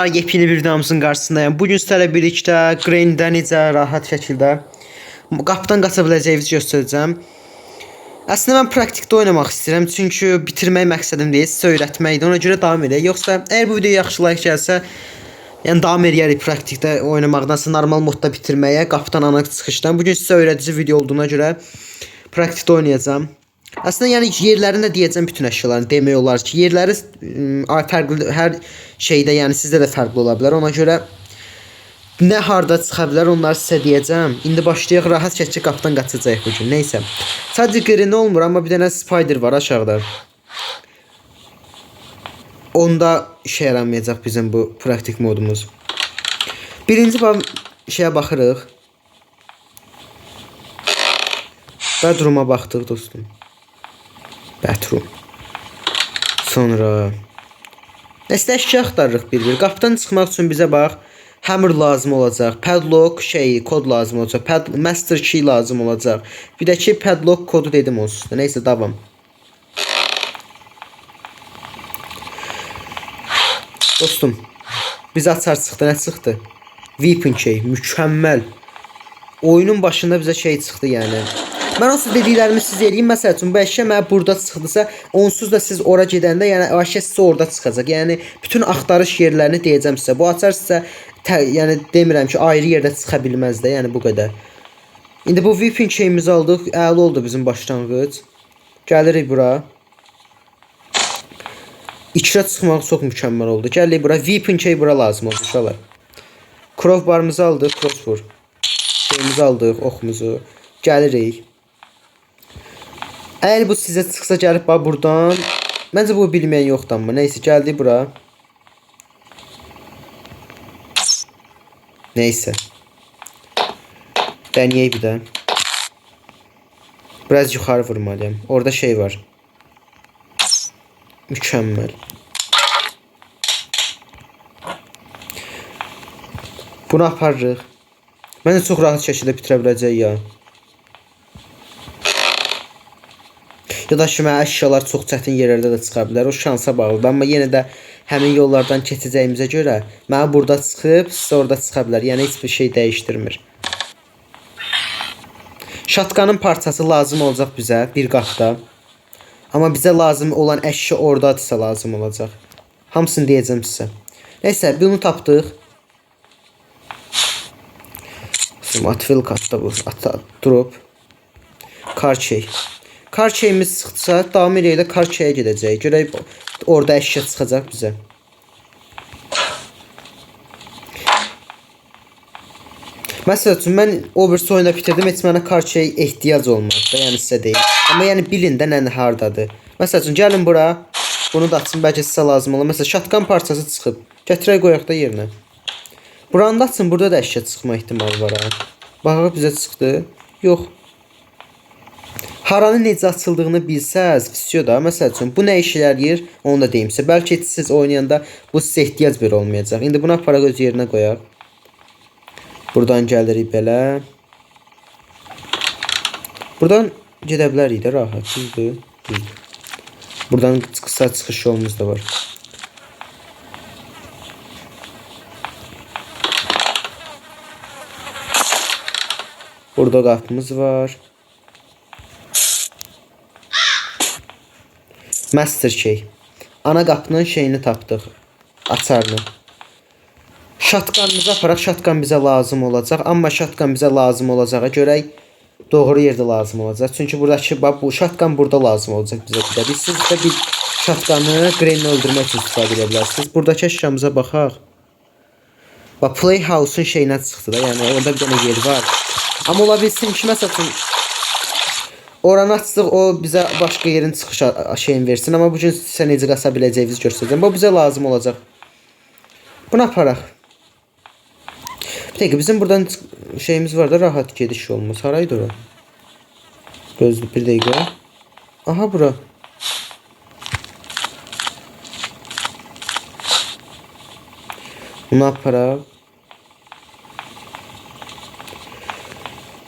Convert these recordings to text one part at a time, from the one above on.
Yepyeni bir videomuzun qarşısındayım. Bugün sizlərlə birlikdə Grain'də necə rahat şəkildə qapıdan qaça biləcəyinizi göstərəcəm. Əslində mən praktikdə oynamaq istəyirəm, çünki bitirmək məqsədim deyil, sizə öyrətməkdir. Ona görə davam edək. Yoxsa əgər bu video yaxşı like gəlsə, yəni davam edərik praktikdə oynamaqdansa normal modda bitirməyə, qapıdan ana çıxışdan. Bugün sizə öyrədici video olduğuna görə praktikdə oynayacağam. Aslında yani yerlerinde diyeceğim bütün eşyalarını demək olar ki, yerləri fərqli hər şeydə, yəni sizdə də fərqli ola bilər. Ona görə nə harda çıxa bilər onları sizə deyəcəm. İndi başlayaq, rahat şəkildə qapıdan qaçacağıq bu gün. Nəysə. Sadəcə qırın olmur, amma bir dənə spider var aşağıda. Onda işə yaramayacaq bizim bu praktik modumuz. Birinci şeyə baxırıq. Bedroom'a baxdıq dostum. Bedroom. Sonra nəsə əşya axtarırıq bir-bir. Qapıdan çıxmaq üçün bizə bax, hammer lazım olacaq, padlock kod lazım olacaq, master key lazım olacaq. Bir də ki padlock kodu dedim onsuz da. Nəysə davam. Dostum, biz açar çıxdı, nə çıxdı? Weapon key, mükəmməl. Oyunun başında bizə şey çıxdı yəni. Mən onsuz dediklərimi siz eləyim. Məsəl üçün bu əşya mənə burada çıxdısa, onsuz da siz ora gedəndə, yəni əşya sizə orada çıxacaq. Yəni bütün axtarış yerlərini deyəcəm sizə. Bu açar sizə yəni demirəm ki, ayrı yerdə çıxa bilməz də, yəni bu qədər. İndi bu weapon keyimizi aldıq. Əla oldu bizim başlanğıc. Gəlirik bura. İçə çıxmaq çox mükəmməl oldu. Gəlirik bura. Weapon key bura lazım oldu uşaqlar. Crowbarımızı aldıq, crossbow. Şeyimizi aldıq, oxumuzu. Gəlirik. Eğer bu sizə çıxsa gəlib bax buradan. Məncə bu bilməyən yoxdur amma. Nəysə gəldik bura. Nəysə. Deneyək bir də. Biraz yuxarı vurmalıyım. Orada şey var. Mükəmməl. Bunu aparırıq. Məncə çox rahat şəkildə bitirə biləcək ya. Ya da ki, mənə əşyalar çox çətin yerlərdə də çıxa bilər. O şansa bağlıdır. Amma yenə də həmin yollardan keçəcəyimizə görə mənə burada çıxıb, sizə orada çıxa bilər. Yəni heç bir şey dəyişdirmir. Şatqanın parçası lazım olacaq bizə bir qapda. Amma bizə lazım olan əşya oradadırsa lazım olacaq. Hamısını deyəcəm sizə. Nəysə, bunu tapdıq. Atfill katda bu. Drop. Karçey. Karçeyimiz çıxsa, davam edək də karçeyə gedəcək. Görək orada əşya çıxacaq bizə. Məsəl üçün mən Overwatch oyunu bitirdim, heç mənə karçeyə ehtiyac olmaz da, yəni sizə deyim. Amma yəni bilin də nə hardadır. Məsəl üçün gəlin bura, bunu da açın, bəlkə sizə lazım olur. Məsələn, şatqan parçası çıxıb. Gətirək qoyaq da yerinə. Buranı da açın, burada da əşya çıxma ehtimalı var ha. Baxaq bizə çıxdı. Yox. Haranın necə açıldığını bilsəz, visiyo da. Məsəl üçün bu nə işə yarayır, onu da deyim sizə. Bəlkə siz oynayanda bu sizə ehtiyac bir olmayacaq. İndi buna aparaq öz yerinə qoyaq. Buradan gəlirik belə. Buradan gedə bilərik də rahat. Düzdür. Buradan qısa çıxış yolumuz da var. Burada qapımız var. Master key. Ana qapının şeyini tapdıq. Açarını. Şatqanımızı aparaq. Şatqan bizə lazım olacaq. Amma şatqan bizə lazım olacağa görək doğru yerdə lazım olacaq. Çünki buradakı bu şatqan burada lazım olacaq bizə. Siz də bir şatqanı Grain'i öldürmək üçün istifadə edə bilərsiniz. Buradakı əşyamıza baxaq. Bax Playhouse'un şeyinə çıxdı da. Yəni orada bir dənə yer var. Amma ola bilsin ki, məsələn oranı açdıq, o bizə başqa yerin çıxış şeyini versin. Amma bugün sizə necə qaça biləcəyinizi göstərəcəm. Bu bizə lazım olacaq. Bunu aparaq. Bir dəqiqə, bizim buradan şeyimiz var da, rahat gediş yolumuz. Haraydı ora? Gözlü bir dəqiqə. Aha bura. Bunu aparaq.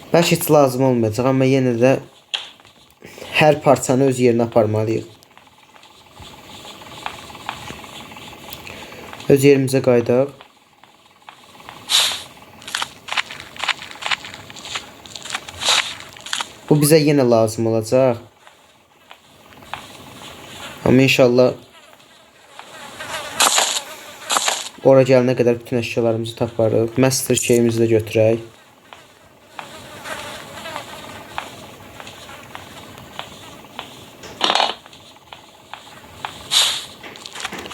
Bəlkə heç lazım olmayacaq, amma yenə də hər parçanı öz yerinə aparmalıyıq. Öz yerimizə qaydaq. Bu bizə yenə lazım olacaq. Amma inşallah ora gələnə qədər bütün əşyalarımızı taparıq. Master şeyimizi də götürək.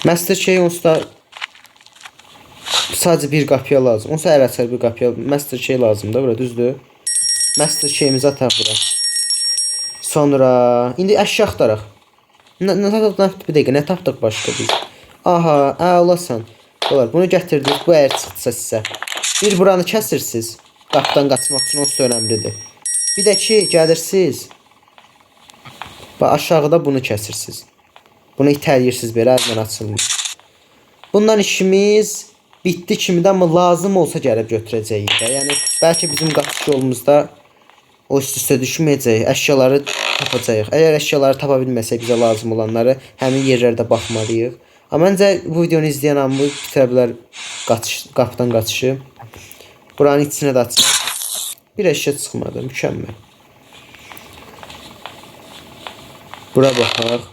Master şey onsuz da sadəcə bir qapıya lazım. Onsuz da ərəsər bir qapıya master şey lazımdır. Bura düzdür. Master şeyimizi ataq bura. Sonra indi əşya axtaraq. Nə tapdıq bir dəqiqə, nə tapdıq başqa biz? Aha, ağlasan. Dolar, bunu gətirdik. Bu əgər çıxdısa sizə. Bir buranı kəsirsiniz. Qapıdan qaçmaq üçün onsuz da önəmlidir. Bir də ki, gəlirsiniz. Bax aşağıda bunu kəsirsiniz. Bunu itəliyirsiniz belə, əzmən açılmır. Bundan işimiz bitdi kimidə, amma lazım olsa gəlib götürəcəyik də. Yəni bəlkə bizim qaçış yolumuzda o üst-üstə düşməyəcək, əşyaları tapacağıq. Əgər əşyaları tapa bilməsək bizə lazım olanları həmin yerlərdə baxmalıyıq. Amma məncə bu videonu izləyən hamı bitirə bilər qapıdan qaçışı. Buranın içinə də açıq. Bir əşya çıxmadı, mükəmməl. Bura baxaq.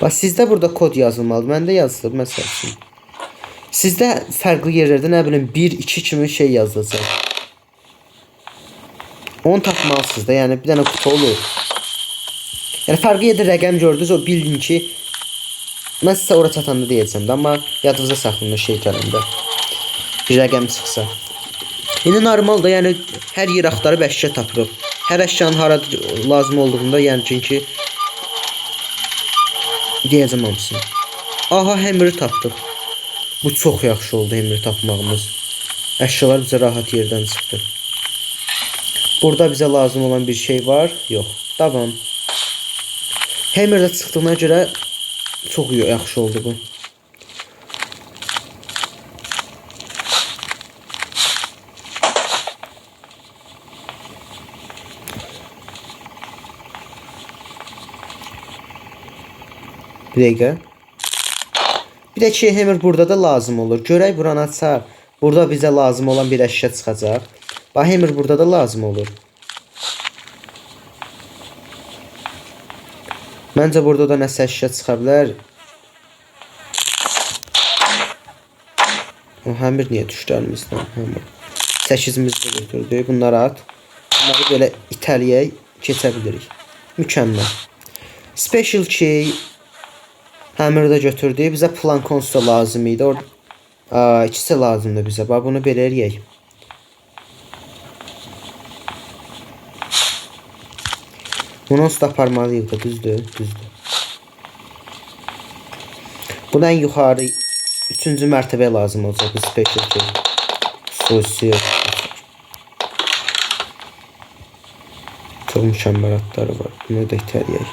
Bax sizdə burada kod yazılmalıdır. Məndə yazılıb məsəl üçün. Sizdə fərqli yerlərdə nə bilim 1, 2 kimi şey yazılacaq. Onu tapmalısınız da, yəni bir dənə kutu olur. Yəni fərqli yerdə rəqəm gördünüz, o bildin ki mən sizə ora çatanda deyəcəm də, amma yadınıza saxlayın şey gələndə. Bir rəqəm çıxsa. İndi normaldır, yəni hər yer axtarıb əşya tapırıq. Hər əşyanın hara lazım olduğunda, yəni ki deyəcəm hamısını. Aha, həmiri tapdıq. Bu çox yaxşı oldu, həmiri tapmağımız. Əşyalar bizə rahat yerdən çıxdı. Burada bizə lazım olan bir şey var. Yox. Davam. Həmir də çıxdığına görə çox yaxşı oldu bu. Bir dəqiqə. Bir də ki, həmir burada da lazım olur. Görək buranı açaq. Burada bizə lazım olan bir əşya çıxacaq. Bax, həmir burada da lazım olur. Məncə burada da nəsə əşya çıxa bilər. O həmir niyə düşdü əlimizdən? 8-imizi də götürdük. Bunları at. Bunları belə itəliyək, keçə bilirik. Mükəmməl. Special key həmiri də götürdük. Bizə plankons da lazım idi. İkisi lazımdır bizə. Bax, bunu belə eləyək. Bunu onsuz da aparmalıyıq da, düzdür, düzdür. Buna ən yuxarı 3-cü mərtəbəyə lazım olacaq bu special key. Sosial. Çox mükəmməl atları var. Bunu da itələyək.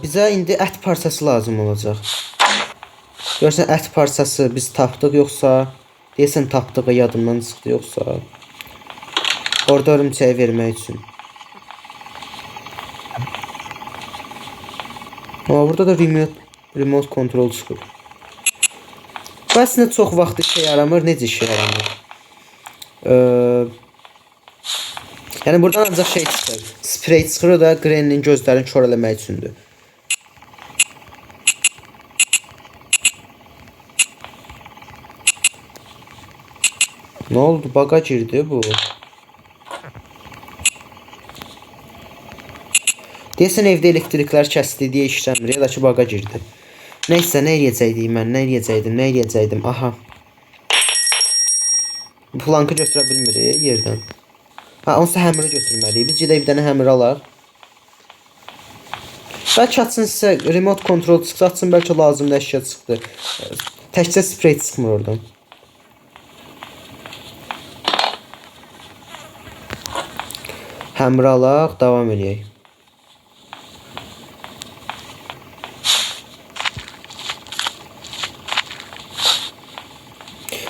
Bizə indi ət parçası lazım olacaq. Görsən ət parçası biz tapdıq, yoxsa deyəsən tapdıq, yadımdan çıxdı, yoxsa orada örümçəyi vermək üçün. Burada da remote control çıxır. Bu əslində çox vaxt işə yaramır. Necə işə yaramır? Yəni buradan ancaq şey çıxır. Sprey çıxır, o da Granny'nin gözlərini kör eləmək üçündür. Nə oldu? Baga girdi bu. Deyəsən evdə elektriklər kəsdi deyə işləmir, ya da ki baga girdi. Nəysə, nə eləyəcəkdim mən, nə eləyəcəkdim. Aha. Plankı götürə bilmirik yerdən. Ha, onsuz həmiri götürməliyik. Biz gedək bir dənə həmir alaq. Bəlkə açsın sizə remote control çıxsa, açsın, bəlkə lazımlı əşya çıxdı. Təkcə sprey çıxmır oradan. Həmir alaq, davam edək.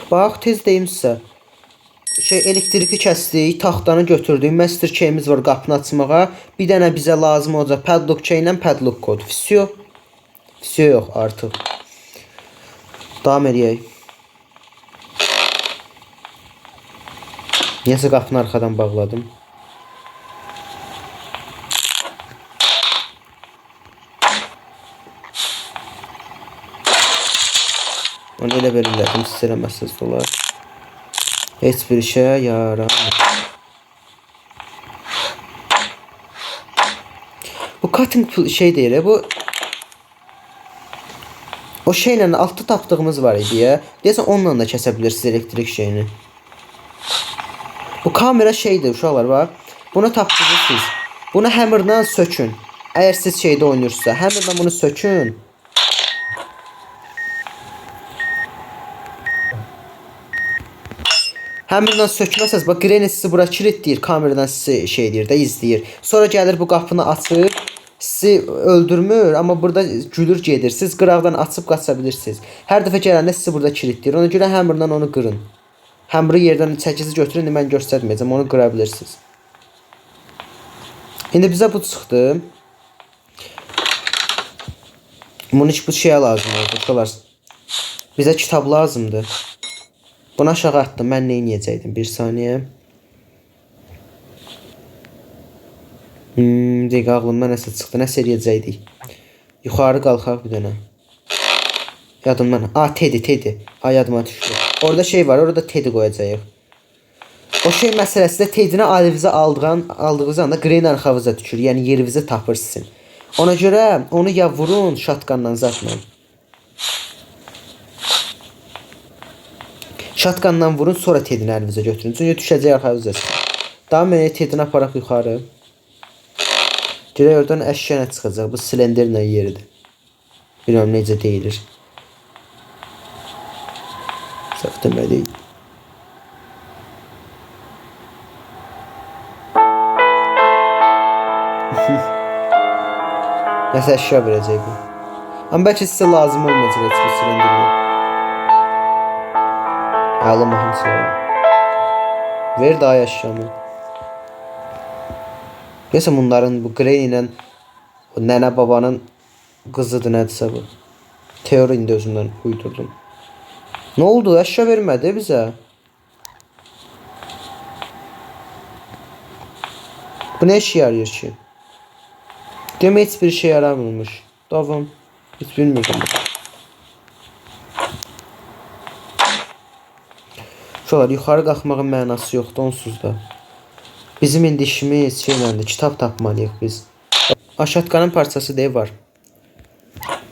Bax, tez deyim sizə. şey elektriki kəsdik, taxtanı götürdük. Master keyimiz var qapını açmağa. Bir dənə bizə lazım olacaq padlock key ilə padlock kod. Всё. Всё yox artıq. Davam edək. Niyəsə qapını arxadan bağladım. Onu elə verirlədim, siz eləməzsiniz dolar. Heç bir işə yaramır. Bu cutting şey deyir, bu o şeylə altı tapdığımız var idi ya. Deyəsən onunla da kəsə bilirsiniz elektrik şeyini. Bu kamera şeydir uşaqlar var. Bunu tapdınız. Bunu hammerdan sökün. Əgər siz şeydə oynayırsınızsa, hammerdan bunu sökün. Hammerdan sökməsəz, bax Granny sizi bura kilitləyir, kameradan sizi şey deyir də izləyir. Sonra gəlir bu qapını açır, sizi öldürmür, amma burada gülür gedir. Siz qıraqdan açıb qaça bilirsiniz. Hər dəfə gələndə sizi burada kilitləyir. Ona görə hammerdan onu qırın. Hammer'ı yerdən çəkici götürün, mən göstərməyəcəm, onu qıra bilirsiniz. İndi bizə bu çıxdı. Bunun heç bu şeyə lazım oldu, uşaqlar. Bizə kitab lazımdır. Bunu aşağı atdım, mən nə edəcəkdim? Bir saniyə. Dəqiq ağlımdan nəsə çıxdı, nəsə edəcəkdik. Yuxarı qalxaq bir dənə. Yadımdan. Teddy. Yadıma düşdü. Orada şey var, orada Teddy qoyacağıq. O şey məsələsi də Teddy-ni aləvizə aldığınız anda Granny arxavıza düşür. Yəni yerinizi tapır sizin. Ona görə onu ya vurun şatqanla zatla. Şatqandan vurun, sonra Teddy-ni əlinizə götürün. Çünki düşəcək arxavıza. Daha mənə Teddy-ni aparaq yuxarı. Görək oradan əşya nə çıxacaq. Bu silindirlə yeridir. Bilməm necə deyilir. Səhv deməliyik. Nəsə əşya verəcək bu. Amma bəlkə sizə lazım olmayacaq heç bir silindirlə. Ağlamahım sonra. Ver daha əşyamı. Görəsən bunların bu Granny ilə nənə babanın qızıdır nədirsə bu. Teori indi özümdən uydurdum. Nə oldu? Əşya vermədi bizə. Bu nə işə yarayır ki? Demək heç bir şey yaramırmış. Davam. Heç bilmirdim. Şolar yuxarı qalxmağın mənası yoxdur onsuz da. Bizim indi işimiz şeyləndir. Kitab tapmalıyıq biz. Aşatqanın parçası deyə var.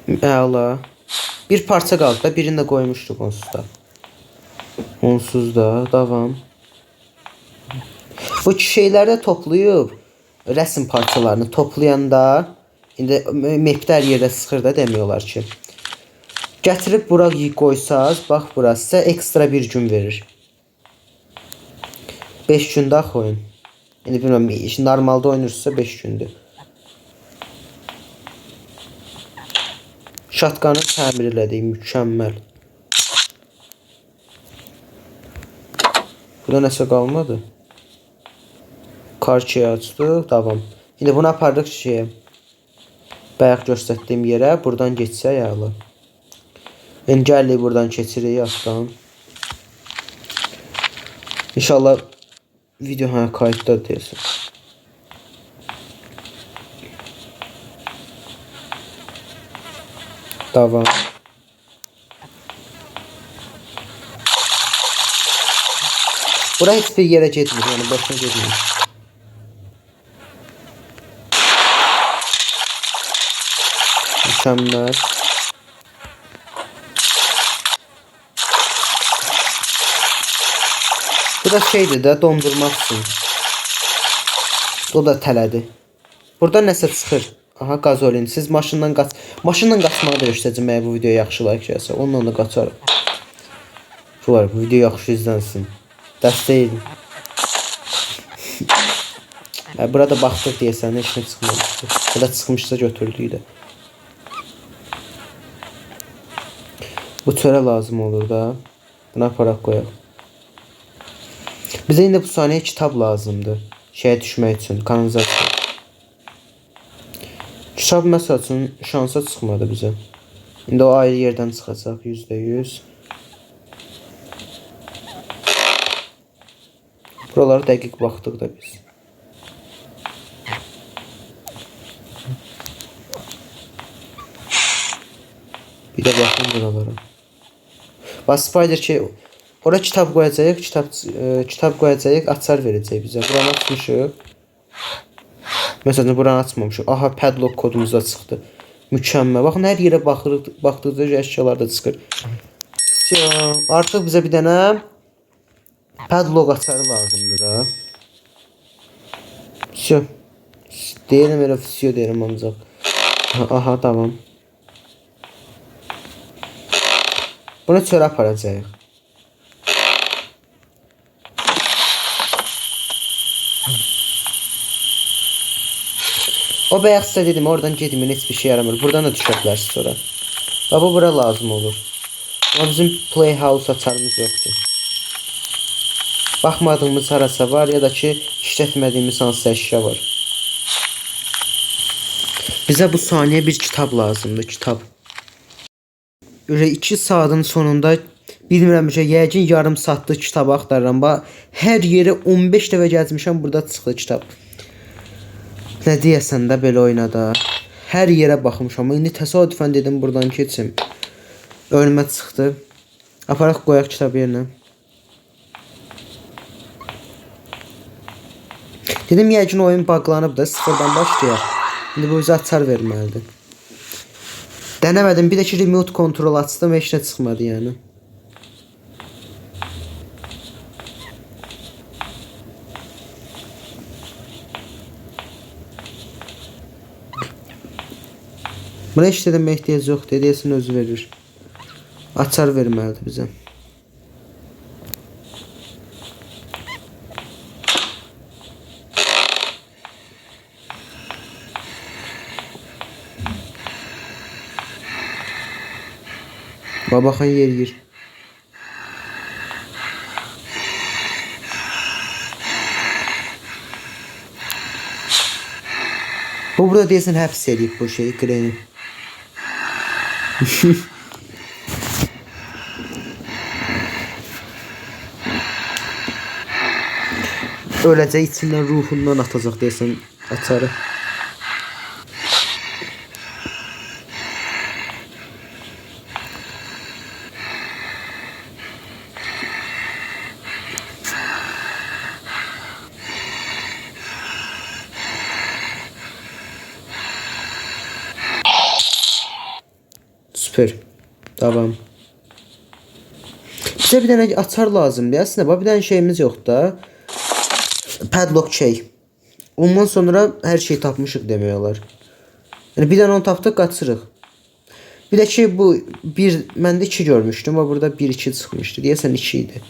Əla. Bir parça qaldı da birini də qoymuşduq onsuz da. Onsuz da davam. Bu şeyləri də toplayıb rəsm parçalarını toplayanda indi maplər yerə sıxır da demək olar ki. Gətirib bura qoysaz, bax burası sizə ekstra bir gün verir. 5 gündə axı oyun. İndi bilmirəm, normalda oynayırsa 5 gündür. Şatqanı təmir elədik, mükəmməl. Burada nəsə qalmadı. Karçayı açdıq, davam. İndi bunu apardıq şeyə. Bayaq göstərdiyim yerə, buradan geçsə yağlı. İndi gəlirik buradan keçirik altdan. İnşallah video kayıtda deyəsin. Davam. Bura heç bir yerə getmir, yəni başına getmir. Mükəmməl. Bu da şeydir də, dondurmaq üçün. O da tələdir. Burada nəsə çıxır. Aha, qazolin. Siz maşından qaçmağı da göstərəcəm əgər bu videoya yaxşı like gəlsə. Onunla da qaçarım. Bu video yaxşı izlənsin. Dəstəyin. Burada baxdıq deyəsən, heç nə çıxmamışdı. Burada çıxmışsa götürdük də. Bu çörə lazım olur da. Buna aparaq qoyaq. Bizə indi bu saniyə kitab lazımdır. Şeyə düşmək üçün, kanalizasiya. Kitab məsəl üçün şansa çıxmadı bizə. İndi o ayrı yerdən çıxacaq %100. Buraları dəqiq baxdıq da biz. Bir də baxın buralara. Bax Spider ki ora kitab qoyacağıq, kitab qoyacağıq, açar verəcək bizə. Buranı açmışıq. Məsələn, buranı açmamışıq. Aha, padlock kodumuz da çıxdı. Mükəmməl. Baxın, hər yerə baxırıq, baxdıqca əşyalar da çıxır. Artıq bizə bir dənə padlock açarı lazımdır da. Deyirəm elə deyirəm ancaq. Aha, tamam. Bunu çölə aparacağıq. O bayaq sizə dedim, oradan getməyin, heç bir şey yaramır. Buradan da düşə bilərsiniz sonra. Və bu bura lazım olur. Amma bizim playhouse açarımız yoxdur. Baxmadığımız harasa var, ya da ki işlətmədiyimiz hansısa əşya var. Bizə bu saniyə bir kitab lazımdır, kitab. 2 saatın sonunda bilmirəm ki, yəqin yarım saatlıq kitabı axtarıram. Bax, hər yerə 15 dəfə gəzmişəm, burada çıxdı kitab. Nə deyəsən də belə oynada. Hər yerə baxmışam. İndi təsadüfən dedim buradan keçim. Önümə çıxdı. Aparaq qoyaq kitabı yerinə. Dedim yəqin oyun bağlanıb da sıfırdan başlayaq. İndi bu bizə açar verməlidir. Denemedim. Bir de ki remote kontrol açtım ve heç nə çıxmadı yəni. Buna heç dedim ehtiyac yoxdur. Deyəsən özü verir. Açar verməlidir bizə. Baxın yer. Bu burada deyəsən həbs edib bu şeyi, Granny. Öləcək, içindən ruhundan atacaq deyəsən açarı. Süper. Tamam. Bizə bir dənə açar lazımdır. Əslində bax bir dənə şeyimiz yoxdur da. Padlock şey. Ondan sonra hər şeyi tapmışıq demək olar. Yəni bir dənə onu tapdıq, qaçırıq. Bir də ki bu məndə 2 görmüşdüm, amma burada 1-2 çıxmışdı. Deyəsən 2 idi.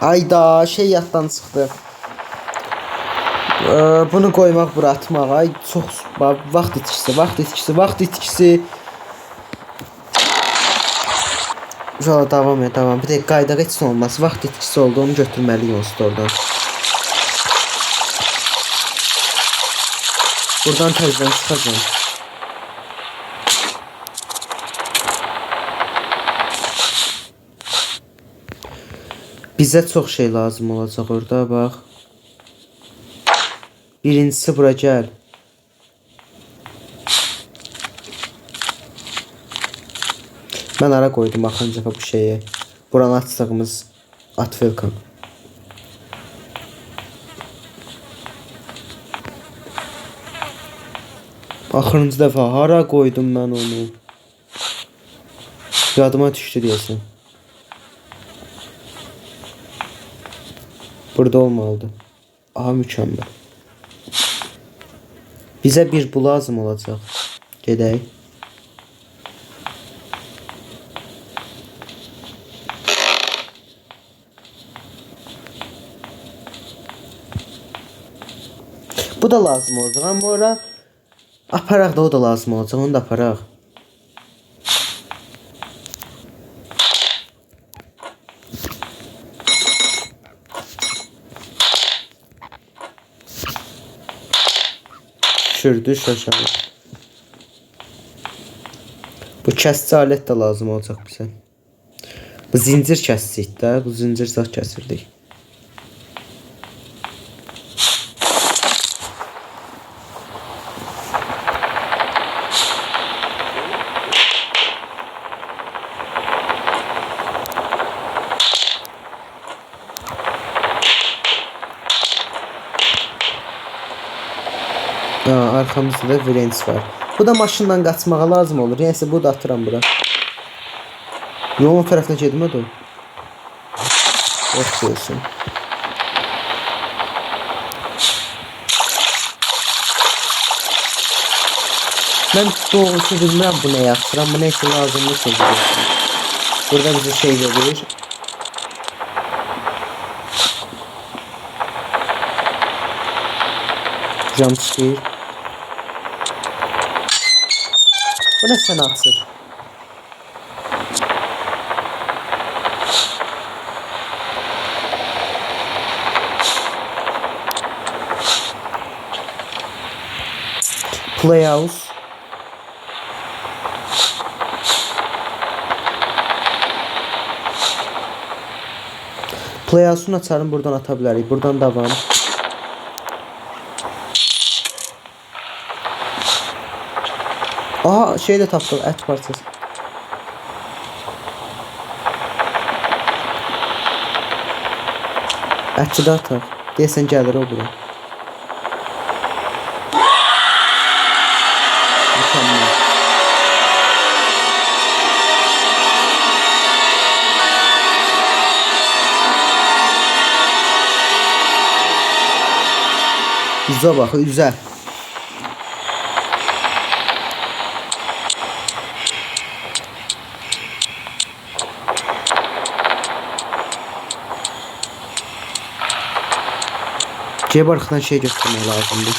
Ayda şey yaddan çıxdı. Bunu qoymaq, bura atmaq. Ay çox vaxt itkisi. Davam et. Bir də qayda heç olmaz. Vaxt itkisi oldu, onu götürməliyik o storedan. Buradan təzədən çıxacağım. Bizə çox şey lazım olacaq orada, bax. Birincisi bura gəl. Mən ara qoydum axırıncı bu şeyi. Buranı açdığımız Atvelkan. Axırıncı dəfə hara qoydum mən onu? Yadıma düşdü deyəsən. Burada olmalıdır. Aha, mükəmməl. Bizə bir bu lazım olacaq. Gedək. Bu da lazım olacaq. Amma ora aparaq da, o da lazım olacaq. Onu da aparaq. Şükürdür şaşalı. Bu kəsici alət də lazım olacaq bizə. Bu zincir kəsirik də. Bu zincir zat kəsirdik. Arxamızda da Vrens var. Bu da maşından qaçmağa lazım olur. Yəni bu da atıram bura. Yolun tərəfinə getmədi o. Yox olsun. Mən doğrusu bilmirəm bu nəyə atıram. Bu nə üçün lazımdır bilmirəm. Burada bize şey verir. Jump scare. Bu ne sen atsın? Playhouse. Playhouse'unu açarım, buradan atabiliriz. Buradan devam. Aha şey de tapdım, et parçası. Ətçi də atar. Deyəsən gəlir o bura. Mükəmməl. Üzə bax, üzə. Cep arkadan şey göstermeye lazımdı.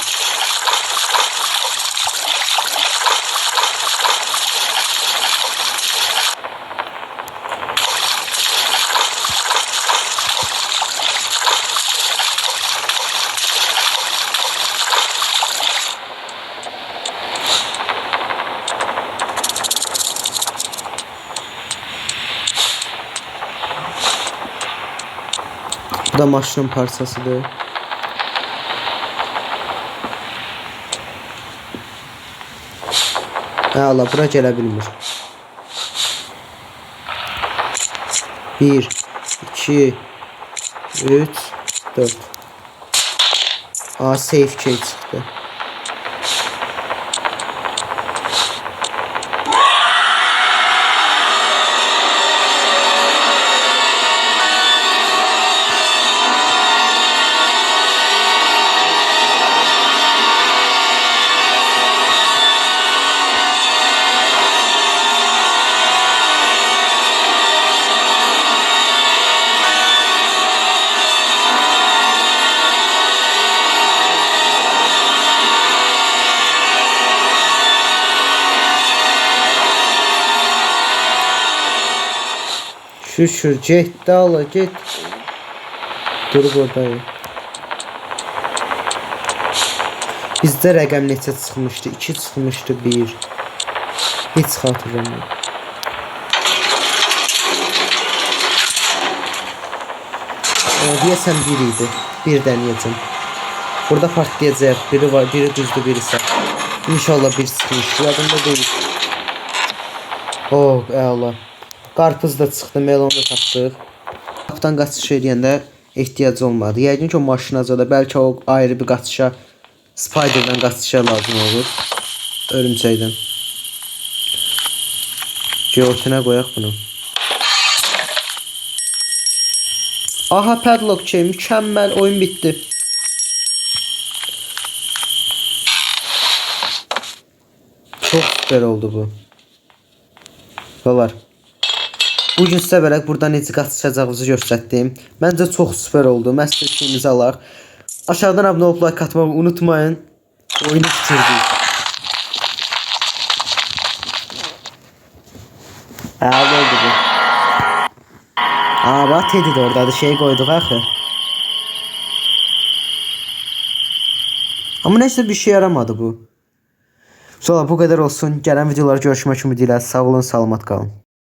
Bu da maşının parçasıdır. Allah bura gələ bilmir. 1 2 3 4. Safe key çıxdı. Şükür get dağla get. Dur buradayım. Bizdə rəqəm neçə çıxmışdı? 2 çıxmışdı, 1. Heç xatırlamıyorum. Deyəsən 1 idi. 1 dənəyəcəm. Burada partlayacaq. Biri var, biri düzdür, birisi. İnşallah bir çıxmışdı. Yadımda deyil. Oh, əla. Qarpız da çıxdı, melon da tapdıq. Qapıdan qaçış edəndə ehtiyac olmadı. Yəqin ki o maşınaca da bəlkə o ayrı bir qaçışa, Spider'dan qaçışa lazım olur. Örümcəkdən. Geotinə qoyaq bunu. Aha padlock şey, mükəmməl, oyun bitdi. Çox süper oldu bu. Balar. Bugün sizə belə buradan necə qaçışacağımızı göstərdim. Məncə çox süper oldu. Master Key'imizi alaq. Aşağıdan abunə olub like atmağı unutmayın. Oyunu bitirdik. Ne oldu bu? Bak Teddy de orada şey koyduk axı. Ama neyse bir şey yaramadı bu. Sonra bu qədər olsun. Gələn videolarda görüşmək ümidi ilə. Sağ olun, salamat qalın.